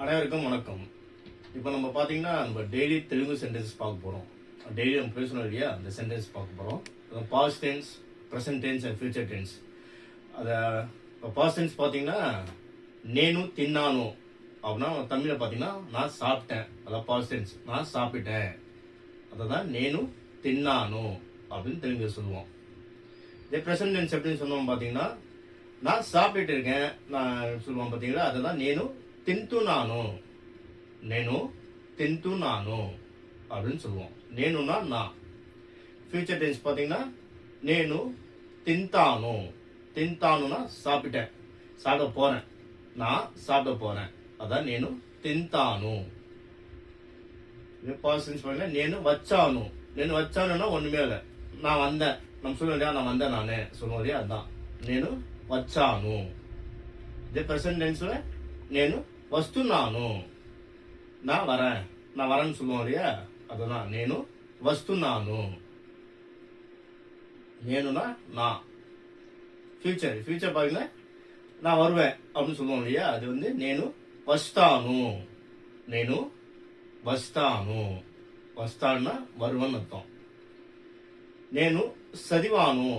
அனைவருக்கும் வணக்கம். இப்போ நம்ம பார்த்தீங்கன்னா நம்ம டெய்லி தெலுங்கு சென்டென்ஸ் பார்க்க போகிறோம். டெய்லி நம்ம பேசணும் இல்லையா, அந்த சென்டென்ஸ் பார்க்க போகிறோம். Past tense, present tense and future tense. அதை இப்போ பாஸ்ட் டென்ஸ் பார்த்தீங்கன்னா நேனு தின்னானு அப்படின்னா தமிழில் பார்த்தீங்கன்னா நான் சாப்பிட்டேன். அதான் பாஸ்ட் டென்ஸ், நான் சாப்பிட்டேன். அதை தான் நேனு தின்னானு அப்படின்னு தெலுங்கு சொல்லுவோம். இதே ப்ரெசன்ட் டென்ஸ் எப்படின்னு சொன்னோம் பார்த்தீங்கன்னா நான் சாப்பிட்டு இருக்கேன் நான் சொல்லுவோம் பார்த்தீங்களா, அதை தான் நேனு తింటున్నాను. నేను తింటున్నాను அப்படின்னு சொல்லுவோம். நேனுனா நான். ஃபியூச்சர் டென்ஸ் பார்த்தீங்கன்னா నేను తింటాను. తింటానుனா சாப்பிட்டேன், சாப்பிட போறேன், நான் சாப்பிட போறேன். அதான் నేను తింటాను. பாஸ்ட் டென்ஸ் பார்த்தீங்கன்னா నేను వచ్చాను. నేను వచ్చాனுன்னா ஒண்ணுமே இல்லை, நான் வந்தேன். நம்ம சொல்லுவோம் இல்லையா, நான் வந்தேன், நானே சொல்லுவோம் இல்லையா, அதுதான் నేను వచ్చాను. இதே ப்ரெசன்ட் டென்ஸ்ல నేను వస్తున్నాను. நான் வரேன்னு சொல்லுவோம் இல்லையா, அதுதான் నేను వస్తున్నాను. నేనుனா நான். ஃபியூச்சர் பாத்தீங்கன்னா நான் வருவேன் அப்படின்னு சொல்லுவோம் இல்லையா, அது வந்து నేను వస్తాను. నేను వస్తాను. వస్తాன்னா வருவேன்னு அர்த்தம். నేను చదివాను.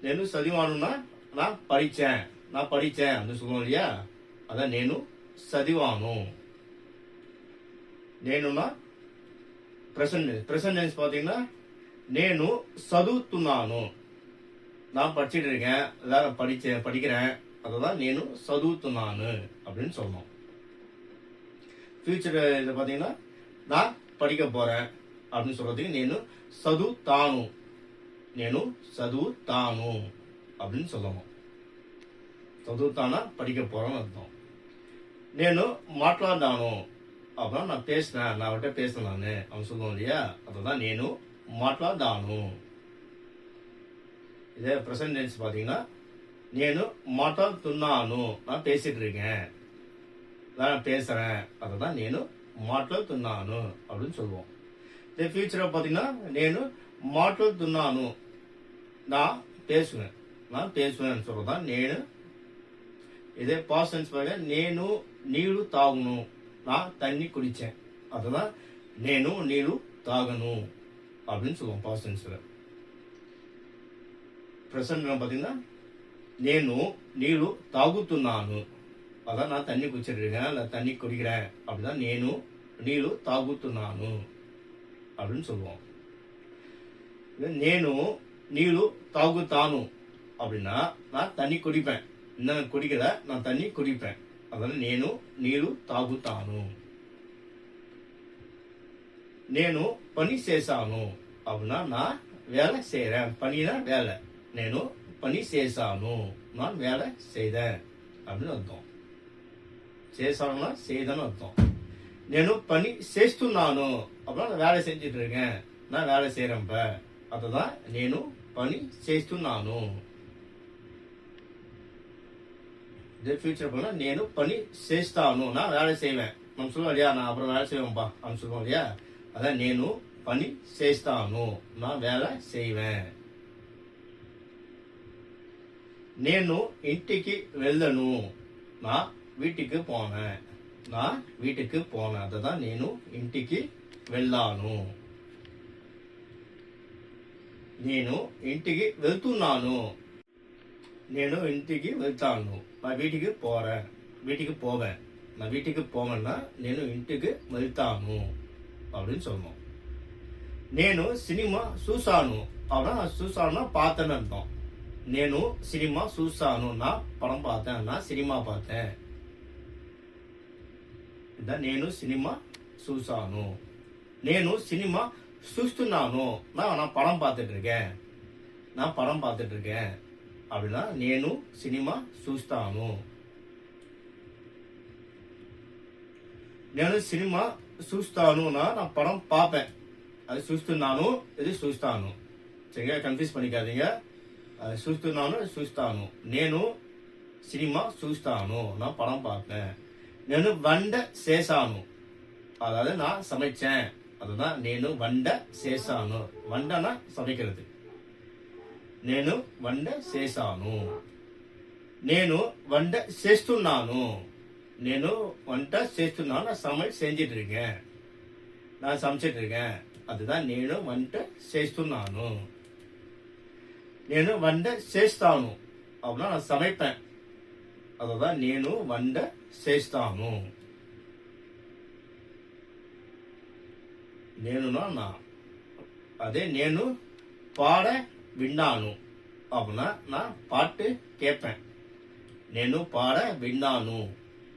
నేను చదివానుன்னா நான் படிச்சேன் அப்படின்னு சொல்லுவோம் இல்லையா, அதான் నేను చదివాను. నేనునా ప్రెసెంట్ టెన్స్ பார்த்தீங்கன்னா నేను చదువుతున్నాను. நான் படிச்சிட்டு இருக்கேன், அதான் படிக்கிறேன். அதுதான் నేను చదువుతున్నాను அப்படின்னு சொல்லணும். ஃபியூச்சர் இதை பார்த்தீங்கன்னா நான் படிக்க போறேன் அப்படின்னு சொல்றதுக்கு నేను చదువుతాను. నేను చదువుతాను அப்படின்னு சொல்லணும். చదువుతాனா படிக்க போறேன்னு அர்த்தம். నేను మాట్లాడాను அப்படின்னா நான் பேசினேன், நான் அவர்கிட்ட பேசினேன் நான் அவன் சொல்லுவோம் இல்லையா, அதுதான் నేను మాట్లాడాను. இதே ப்ரெசன்ட் டென்ஸ் பார்த்தீங்கன்னா నేను మాట్లాడుతున్నాను. நான் பேசிட்டு இருக்கேன், நான் பேசுறேன். அதுதான் నేను మాట్లాడుతున్నాను அப்படின்னு சொல்லுவோம். இதே ஃபியூச்சரை பார்த்தீங்கன்னா నేను మాట్లాడుతున్నాను. நான் பேசுவேன் சொல்றதான் నేను. இதே பாஸ்ட் டென்ஸ் பாருங்க, నేను నీళ్లు తాగును. நான் தண்ணி குடிச்சேன். அதுதான் నేను నీళ్లు తాగను அப்படின்னு சொல்லுவோம் பாஸ்ட் டென்ஸ்ல. ப்ரெசன்ட் பார்த்தீங்கன்னா నేను నీళ్లు తాగుతున్నాను. அதான் நான் தண்ணி குடிச்சிட்டு இருக்கேன், இல்லை தண்ணி குடிக்கிறேன். அப்படிதான் నేను నీళ్లు తాగుతున్నాను அப்படின்னு சொல்லுவோம். నేను నీళ్లు తాగుతాను அப்படின்னா நான் தண்ணி குடிப்பேன், இன்னும் குடிக்கல, நான் தண்ணி குடிப்பேன். அதனால నేను నీళ్లు తాగుతాను. నేను పని చేశాను அப்படின்னா நான் வேலை செய்யறேன். பணினா வேலை. నేను పని చేశాను, நான் வேலை செய்தேன் அப்படின்னு அர்த்தம். చేశాனுன்னா செய்தன்னு அர்த்தம். నేను పని చేస్తున్నాను அப்படின்னா நான் வேலை செஞ்சுட்டு இருக்கேன், நான் வேலை செய்யறேன்ப்ப. அதுதான் నేను పని చేస్తున్నాను. இதே ஃபியூச்சர் போனா నేను పని చేస్తాను, நான் வேலை செய்வேன். நம்ம சொல்லுவோம் இல்லையா, நான் அப்புறம் வேலை செய்வேன்ப்பா அப்படின்னு சொல்லுவோம் இல்லையா, அதான் నేను పని చేస్తాను, நான் வேலை செய்வேன். నేను ఇంటికి వెళ్ళను. நான் வீட்டுக்கு போனேன். அதுதான் నేను ఇంటికి వెళ్ళాను. నేను ఇంటికి వెళ్తున్నాను. నేను ఇంటికి వెళ్తాను, நான் வீட்டுக்கு போவேன். நான் வீட்டுக்கு போவேன்னா నేను ఇంటికి వెళ్తాను அப்படின்னு சொல்லணும். నేను సినిమా చూసాను அப்படின்னா చూసాனுன்னா பார்த்தேன்னு அர்த்தம். నేను సినిమా చూసాను, நான் படம் பார்த்தேன், நான் சினிமா பார்த்தேன். இதான் నేను సినిమా చూసాను. నేను సినిమా చూస్తున్నాను, நான் படம் பார்த்துட்டு இருக்கேன். அப்படின்னா నేను సినిమా చూస్తాను. నేను సినిమా చూస్తానుனா நான் படம் பார்ப்பேன். அது చూస్తున్నాను, இது చూస్తాను. சரிங்க, கன்ஃபியூஸ் பண்ணிக்காதீங்க. చూస్తాను. నేను సినిమా చూస్తాను, நான் படம் பார்ப்பேன். నేను వంట చేశాను, அதாவது நான் சமைச்சேன். அதுதான் నేను వంట చేశాను. వంటனா சமைக்கிறது. నేను వంట చేశాను. నేను వంట చేస్తున్నాను. నేను వంట చేస్తున్నాను, நான் சமையல் செஞ்சிட்டு இருக்கேன், நான் சமைச்சிட்டு இருக்கேன். அதுதான் నేను వంట చేస్తున్నాను. నేను వంట చేస్తాను அப்படின்னா நான் சமைப்பேன். அதுதான் నేను వంట చేస్తాను. నేనునా నా. அதே నేను பாட విన్నాను அப்படின்னா நான் பாட்டு கேட்பேன். నేను பாட విన్నాను.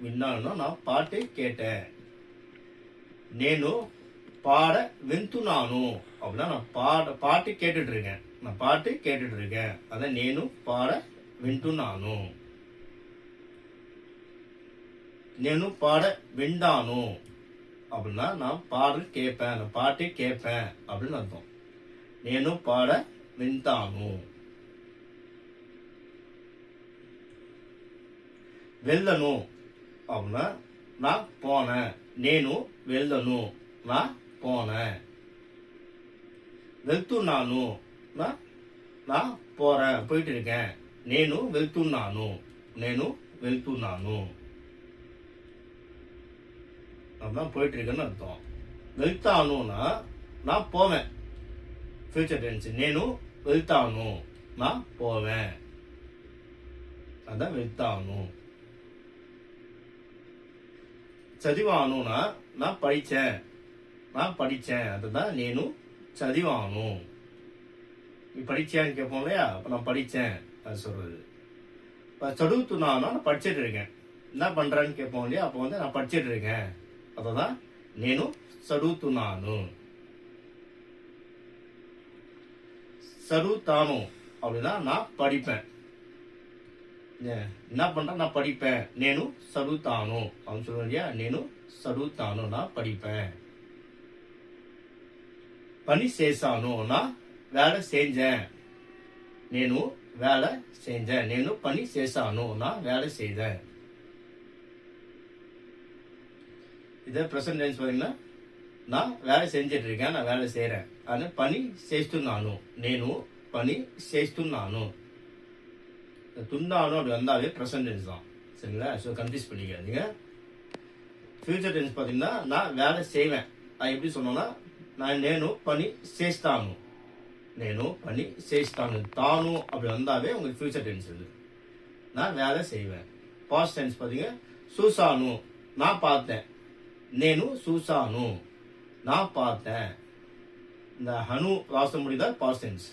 విన్నాను நான் பாட்டு கேட்டேன். నేను பாட వింటున్నాను அப்படின்னா நான் பாட்டு கேட்டுட்டு இருக்கேன். நான் பாட்டு கேட்டுட்டு இருக்கேன். அதான் నేను பாட వింటున్నాను. నేను பாட వింటాను அப்படின்னா நான் பாடல் கேட்பேன், நான் பாட்டு கேட்பேன் அப்படின்னு அர்த்தம். నేను பாட వింటాను. వెళ్ళను அப்படின்னா நான் போனேன். నేను వెళ్ళను நான் போனேன். వెళ్తున్నాను நான் போறேன், போயிட்டு இருக்கேன். నేను వెళ్తున్నాను, నేను వెళ్తున్నాను அப்படின்னா போயிட்டு இருக்கேன்னு அர்த்தம். వెళ్తానుனா நான் போவேன், ஃபியூச்சர் டென்ஸ். నేను వెళ్తాను நான் போவேன், அதான் వెళ్తాను. చదివానుனா நான் படிச்சேன், நான் படிச்சேன். அதுதான் నేను చదివాను. நீ படிச்சியான்னு கேட்போம் இல்லையா, அப்போ நான் படித்தேன் அது சொல்றது. இப்போ చదువుతున్నాను நான் படிச்சுட்டு இருக்கேன். என்ன பண்றேன்னு கேட்போம் இல்லையா, அப்போ வந்து நான் படிச்சுட்டு இருக்கேன். அதுதான் నేను చదువుతున్నాను. చదువుతాను அப்படின்னா நான் படிப்பேன். என்ன பண்றேன், நான் படிப்பேன். నేను చదువుతాను அப்படின்னு சொல்லுவேன் இல்லையா, నేను చదువుతాను நான் படிப்பேன். పని చేశాను நான் வேலை செஞ்சேன். నేను வேலை செஞ்சேன். నేను పని చేశాను நான் வேலை செய்தேன். இதே ப்ரெசன்ட் டென்ஸ் பார்த்தீங்கன்னா நான் வேலை செஞ்சுட்டு இருக்கேன், நான் வேலை செய்கிறேன். அது పని చేస్తున్నాను, నేను పని చేస్తున్నాను. துண்டானு அப்படி வந்தாலே ப்ரெசன்ட் டென்ஸ் தான். சரிங்களா? ஸோ கன்ஃபியூஸ் பண்ணிக்காதீங்க. ஃபியூச்சர் டென்ஸ் பார்த்தீங்கன்னா நான் வேலை செய்வேன். அது எப்படி சொன்னோன்னா నేను పని చేస్తాను, నేను పని చేస్తాను. தானு அப்படி வந்தாவே உங்களுக்கு ஃபியூச்சர் டென்ஸ் இது. நான் வேலை செய்வேன். பாஸ்ட் டென்ஸ் பார்த்தீங்க చూసాను நான் பார்த்தேன். నేను చూసాను நான் பார்த்தேன். இந்த ஹனு ராசம் முடிதா பாஸ்ட் டென்ஸ்.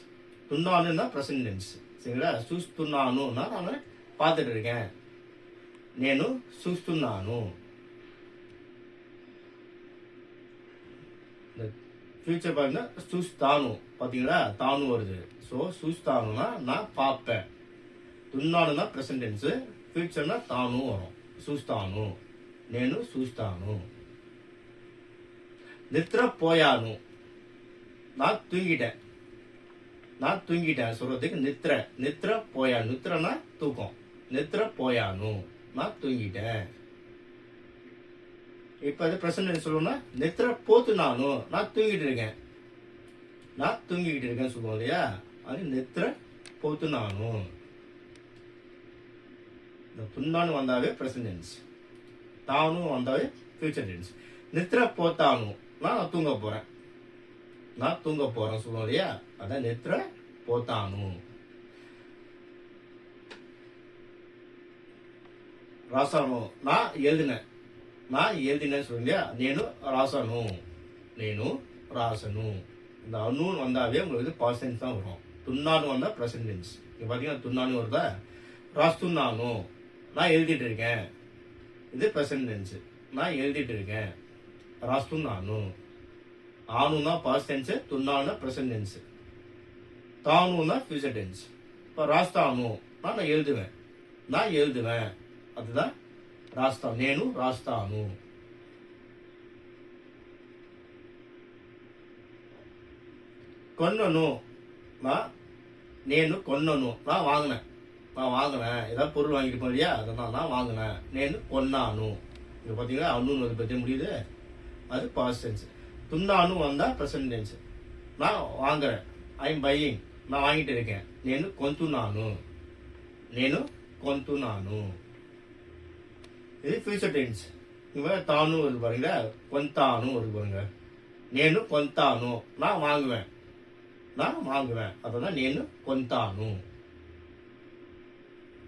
துண்ணானுன்னா ப்ரெசன்ட் டென்ஸ். சரிங்களா? చూస్తున్నానుன்னா நான் பார்த்துட்டு இருக்கேன். నేను చూస్తున్నాను. இந்த ஃபியூச்சர் பார்த்தீங்கன்னா చూస్తాను. பார்த்தீங்களா, தானு வருது. ஸோ చూస్తాனுனா நான் பார்ப்பேன். துண்ணானுன்னா ப்ரெசன்ட் டென்ஸ். ஃபியூச்சர்னா தானு வரும். చూస్తాను, నేను చూస్తాను. நித்ர போயானு நான் தூங்கிட்டேன். நான் தூங்கிட்டேன் சொல்றதுக்கு நித்ர போயானு. நித்ரனா தூக்கம். நித்ர போயானு நான் தூங்கிட்டேன். இப்ப இது பிரசன்ட் சொல்லணும்னா நித்ர போத்துனானு நான் தூங்கிட்டு இருக்கேன். நான் தூங்கிக்கிட்டு இருக்கேன்னு சொல்லுவோம் இல்லையா, அது நித்ர போத்துனானு. இந்த துண்டானு வந்தாவே பிரசன்ட் டென்ஸ், தானு வந்தாவே ஃபியூச்சர் டென்ஸ். நித்ர போத்தானு நான் தூங்க போறேன். நான் தூங்க போறேன் சொல்லுவோம் இல்லையா, அதான் நித்ர போத்தானு. ராசானு நான் எழுதினேன். நான் எழுதினேன்னு சொல்லுங்க இல்லையா, నేను రాసాను, నేను రాసను. இந்த அணுன்னு வந்தாவே உங்களுக்கு பாஸ்ட் டென்ஸ் தான் வரும். துண்ணானு வந்தா ப்ரெசன்ட் டென்ஸ். இங்க பாத்தீங்கன்னா துண்ணானு வருதா, ராஸ்துன்னானு நான் எழுதிட்டு இருக்கேன். இது ப்ரெசன்ட் டென்ஸ். நான் எழுதிட்டு இருக்கேன். ராஸ்துன்னானு. ஆனுனா பாஸ்ட் டென்ஸ், துண்ணானுனா ப்ரெசன்ட் டென்ஸ், தானுனா ஃபியூச்சர் டென்ஸ். இப்போ ராஸ்தானு நான் எழுதுவேன். நான் எழுதுவேன், அதுதான் రాస్తా. నేను రాస్తాను. కొన్నను నేను కొన్నను நான் வாங்கினேன். நான் வாங்கினேன், ஏதாவது பொருள் வாங்கிட்டு இல்லையா, அதான் நான் வாங்கினேன். నేను కొన్నాను. இங்க பார்த்தீங்கன்னா அண்ணுன்னு அதை பற்றி முடியுது, அது பாஸ்ட் டென்ஸ். துண்ணானு வந்தா ப்ரெசன்ட் டென்ஸ். நான் வாங்குறேன், ஐ எம் பையிங், நான் வாங்கிட்டு இருக்கேன். నేను కొంటున్నాను, నేను కొంటున్నాను. இது ஃபியூச்சர் டென்ஸ். இங்கே தானு வருது பாருங்க, கொந்தானு வருது பாருங்க. நேனு கொந்தானு, நான் வாங்குவேன், நான் வாங்குவேன். அதான் நேனு கொந்தானு.